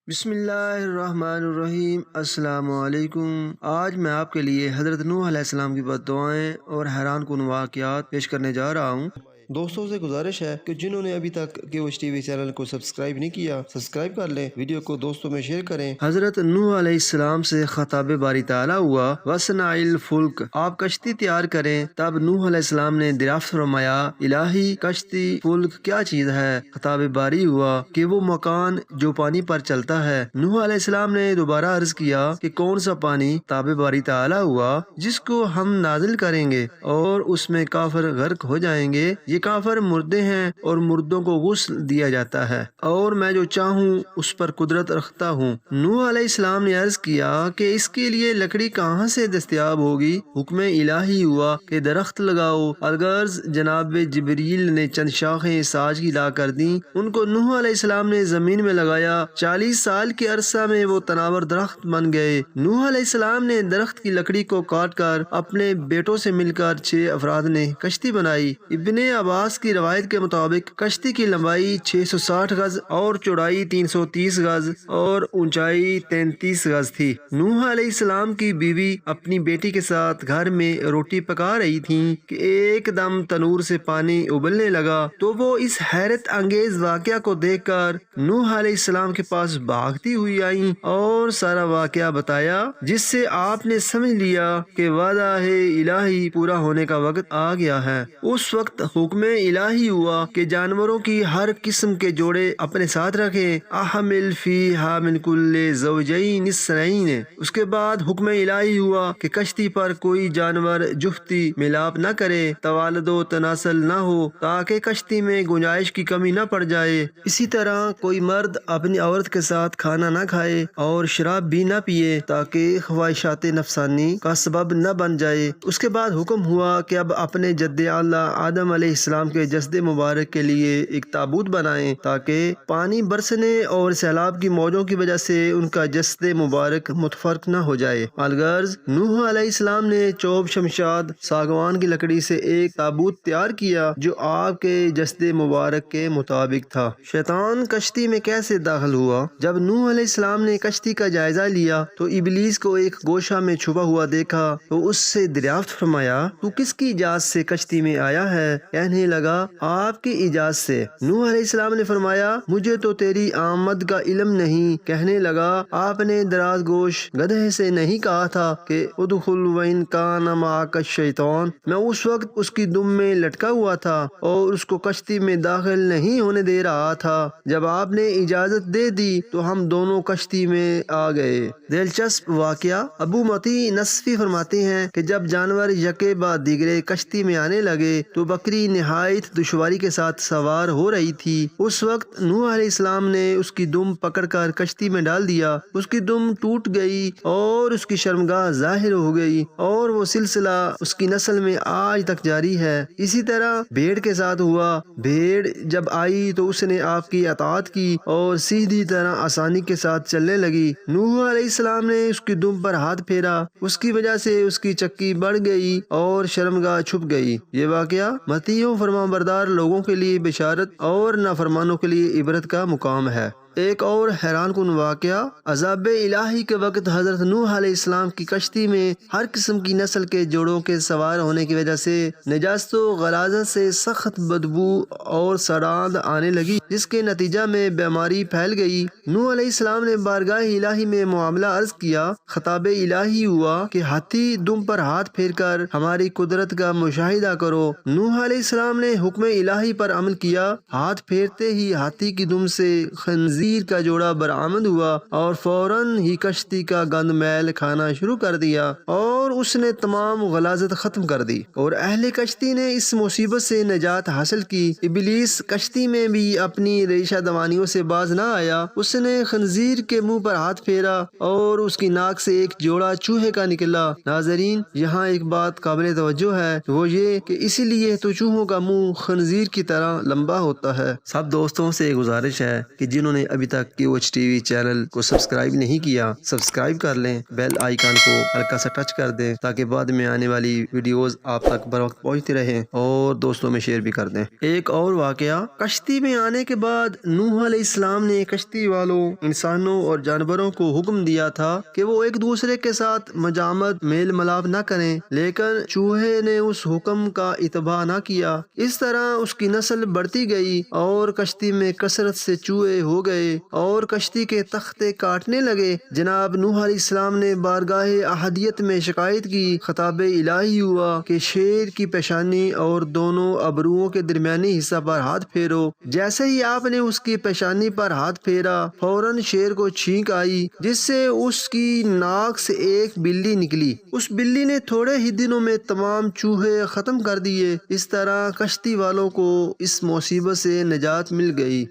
بسم اللہ الرحمن الرحیم۔ السلام علیکم۔ آج میں آپ کے لیے حضرت نوح علیہ السلام کی بد دعائیں اور حیران کن واقعات پیش کرنے جا رہا ہوں۔ دوستوں سے گزارش ہے کہ جنہوں نے ابھی تک KOH TV چینل کو سبسکرائب نہیں کیا، سبسکرائب کر لیں، ویڈیو کو دوستوں میں شیئر کریں۔ حضرت نوح علیہ السلام سے خطاب باری تعالیٰ ہوا، وَاصْنَعِ الْفُلْکَ، آپ کشتی تیار کریں۔ تب نوح علیہ السلام نے دریافت فرمایا، الہی کشتی فلک کیا چیز ہے؟ خطاب باری ہوا کہ وہ مکان جو پانی پر چلتا ہے۔ نوح علیہ السلام نے دوبارہ عرض کیا کہ کون سا پانی؟ خطاب باری تعالیٰ ہوا، جس کو ہم نازل کریں گے اور اس میں کافر غرق ہو جائیں گے۔ یہ کافر مردے ہیں اور مردوں کو غسل دیا جاتا ہے، اور میں جو چاہوں اس پر قدرت رکھتا ہوں۔ نوح علیہ السلام نے عرض کیا کہ اس کے لیے لکڑی کہاں سے دستیاب ہوگی؟ حکم الہی ہوا کہ درخت لگاؤ۔ الغرض جناب جبریل نے چند شاخیں ساج کی لا کر دیں، ان کو نوح علیہ السلام نے زمین میں لگایا۔ 40 سال کے عرصہ میں وہ تناور درخت بن گئے۔ نوح علیہ السلام نے درخت کی لکڑی کو کاٹ کر اپنے بیٹوں سے مل کر 6 افراد نے کشتی بنائی۔ ابن عباس کی روایت کے مطابق کشتی کی لمبائی 660 گز اور چوڑائی 330 گز اور اونچائی 33 گز تھی۔ نوح علیہ السلام کی بیوی اپنی بیٹی کے ساتھ گھر میں روٹی پکا رہی تھیں کہ ایک دم تنور سے پانی ابلنے لگا، تو وہ اس حیرت انگیز واقعہ کو دیکھ کر نوح علیہ السلام کے پاس بھاگتی ہوئی آئیں اور سارا واقعہ بتایا، جس سے آپ نے سمجھ لیا کہ وعدہ الہی پورا ہونے کا وقت آ گیا ہے۔ اس وقت حکم الہی ہوا کہ جانوروں کی ہر قسم کے جوڑے اپنے ساتھ رکھیں، احمل فیہا من کل زوجین اثنین۔ اس کے بعد حکم الہی ہوا کہ کشتی پر کوئی جانور جفتی ملاپ نہ کرے، توالد و تناسل نہ ہو، تاکہ کشتی میں گنجائش کی کمی نہ پڑ جائے۔ اسی طرح کوئی مرد اپنی عورت کے ساتھ کھانا نہ کھائے اور شراب بھی نہ پیے، تاکہ خواہشات نفسانی کا سبب نہ بن جائے۔ اس کے بعد حکم ہوا کہ اب اپنے جد اعلیٰ آدم علیہ السلام کے جسد مبارک کے لیے ایک تابوت بنائیں، تاکہ پانی برسنے اور سیلاب کی موجوں کی وجہ سے ان کا جسد مبارک متفرق نہ ہو جائے۔ الغرض نوح علیہ السلام نے چوب شمشاد ساگوان کی لکڑی سے ایک تابوت تیار کیا جو آپ کے جسد مبارک کے مطابق تھا۔ شیطان کشتی میں کیسے داخل ہوا؟ جب نوح علیہ السلام نے کشتی کا جائزہ لیا تو ابلیس کو ایک گوشہ میں چھپا ہوا دیکھا، تو اس سے دریافت فرمایا، تو کس کی اجازت سے کشتی میں آیا ہے؟ کہنے لگا، آپ کی اجازت سے۔ نوح علیہ السلام نے فرمایا، مجھے تو تیری آمد کا علم نہیں۔ کہنے لگا، آپ نے دراز گوش گدھے سے نہیں کہا تھا کہ ادخل وَإِن كَانَ مَعَكَ الشَّيْطَانُ؟ میں اس وقت اس کی دم میں لٹکا ہوا تھا اور اس کو کشتی میں داخل نہیں ہونے دے رہا تھا۔ جب آپ نے اجازت دے دی تو ہم دونوں کشتی میں آ گئے۔ دلچسپ واقعہ، ابو متی نصفی فرماتے ہیں کہ جب جانور یکے بعد دیگرے کشتی میں آنے لگے تو بکری نہایت دشواری کے ساتھ سوار ہو رہی تھی۔ اس وقت نوح علیہ السلام نے اس کی دم پکڑ کر کشتی میں ڈال دیا۔ اس کی دم ٹوٹ گئی اور اس کی شرمگاہ ظاہر ہو گئی، اور وہ سلسلہ اس کی نسل میں آج تک جاری ہے۔ اسی طرح بھیڑ کے ساتھ ہوا۔ بھیڑ جب آئی تو اس نے آپ کی اطاعت کی اور سیدھی طرح آسانی کے ساتھ چلنے لگی۔ نوح علیہ السلام نے اس کی دم پر ہاتھ پھیرا، اس کی وجہ سے اس کی چکی بڑھ گئی اور شرمگاہ چھپ گئی۔ یہ واقعہ مطیع و فرمانبردار لوگوں کے لیے بشارت اور نافرمانوں کے لیے عبرت کا مقام ہے۔ ایک اور حیران کن واقعہ، عذاب الہی کے وقت حضرت نوح علیہ السلام کی کشتی میں ہر قسم کی نسل کے جوڑوں کے سوار ہونے کی وجہ سے نجاست و غلاظت سے سخت بدبو اور سڑاند آنے لگی، جس کے نتیجہ میں بیماری پھیل گئی۔ نوح علیہ السلام نے بارگاہ الہی میں معاملہ عرض کیا۔ خطاب الہی ہوا کہ ہاتھی دم پر ہاتھ پھیر کر ہماری قدرت کا مشاہدہ کرو۔ نوح علیہ السلام نے حکم الہی پر عمل کیا۔ ہاتھ پھیرتے ہی ہاتھی کی دم سے خنزیر کا جوڑا برآمد ہوا اور فوراً ہی کشتی کا گند میل کھانا شروع کر دیا اور اس نے تمام غلاظت ختم کر دی، اور اہل کشتی نے اس مصیبت سے نجات حاصل کی۔ ابلیس کشتی میں بھی اپنی ریشہ دوانیوں سے باز نہ آیا۔ اس نے خنزیر کے منہ پر ہاتھ پھیرا اور اس کی ناک سے ایک جوڑا چوہے کا نکلا۔ ناظرین، یہاں ایک بات قابل توجہ ہے، وہ یہ کہ اسی لیے تو چوہوں کا منہ خنزیر کی طرح لمبا ہوتا ہے۔ سب دوستوں سے گزارش ہے کہ جنہوں نے ابھی تک QH TV چینل کو سبسکرائب نہیں کیا سبسکرائب کر لیں، بیل آئیکن کو ہلکا سا ٹچ کر دیں تاکہ بعد میں آنے والی ویڈیوز آپ تک بر وقت پہنچتی رہیں، اور دوستوں میں شیئر بھی کر دیں۔ ایک اور واقعہ، کشتی میں آنے کے بعد نوح علیہ السلام نے کشتی والوں، انسانوں اور جانوروں کو حکم دیا تھا کہ وہ ایک دوسرے کے ساتھ مجامت میل ملاپ نہ کریں، لیکن چوہے نے اس حکم کا اتباع نہ کیا۔ اس طرح اس کی نسل بڑھتی گئی اور کشتی میں کثرت سے چوہے ہو گئے اور کشتی کے تختے کاٹنے لگے۔ جناب نوح علیہ السلام نے بارگاہ احدیت میں شکایت کی۔ خطاب الہی ہوا کہ شیر کی پیشانی اور دونوں ابروؤں کے درمیانی حصہ پر ہاتھ پھیرو۔ جیسے ہی آپ نے اس کی پیشانی پر ہاتھ پھیرا، فوراً شیر کو چھینک آئی، جس سے اس کی ناک سے ایک بلی نکلی۔ اس بلی نے تھوڑے ہی دنوں میں تمام چوہے ختم کر دیے۔ اس طرح کشتی والوں کو اس مصیبت سے نجات مل گئی۔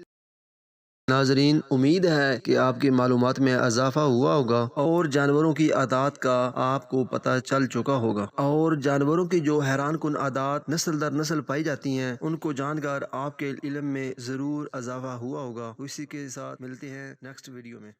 ناظرین، امید ہے کہ آپ کی معلومات میں اضافہ ہوا ہوگا اور جانوروں کی عادات کا آپ کو پتہ چل چکا ہوگا، اور جانوروں کی جو حیران کن عادات نسل در نسل پائی جاتی ہیں ان کو جان کر آپ کے علم میں ضرور اضافہ ہوا ہوگا۔ اسی کے ساتھ ملتے ہیں نیکسٹ ویڈیو میں۔